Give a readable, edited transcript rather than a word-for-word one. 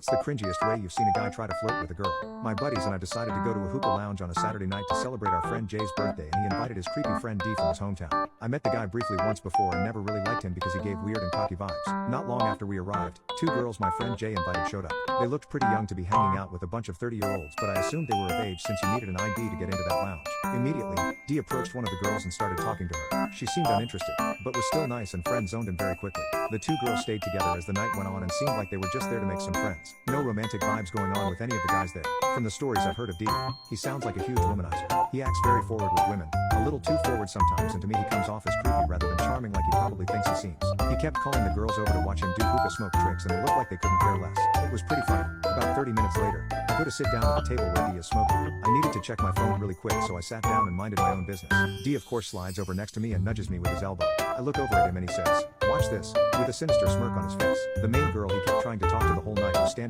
It's the cringiest way you've seen a guy try to flirt with a girl. My buddies and I decided to go to a hookah lounge on a Saturday night to celebrate our friend Jay's birthday, and he invited his creepy friend D from his hometown. I met the guy briefly once before and never really liked him because he gave weird and cocky vibes. Not long after we arrived, two girls my friend Jay invited showed up. They looked pretty young to be hanging out with a bunch of 30-year-olds, but I assumed they were of age since you needed an ID to get into that lounge. Immediately, D approached one of the girls and started talking to her. She seemed uninterested, but was still nice and friend-zoned him very quickly. The two girls stayed together as the night went on and seemed like they were just there to make some friends. No romantic vibes going on with any of the guys there. From the stories I've heard of D, he sounds like a huge womanizer. He acts very forward with women, a little too forward sometimes, and to me he comes off as creepy rather than charming like he probably thinks he seems. He kept calling the girls over to watch him do hookah smoke tricks, and it looked like they couldn't care less. It was pretty funny. About 30 minutes later, I go to sit down at the table where D is smoking. I needed to check my phone really quick, so I sat down and minded my own business. D of course slides over next to me and nudges me with his elbow. I look over at him and he says, "Watch this," with a sinister smirk on his face. The main girl he kept trying to talk to the whole night was standing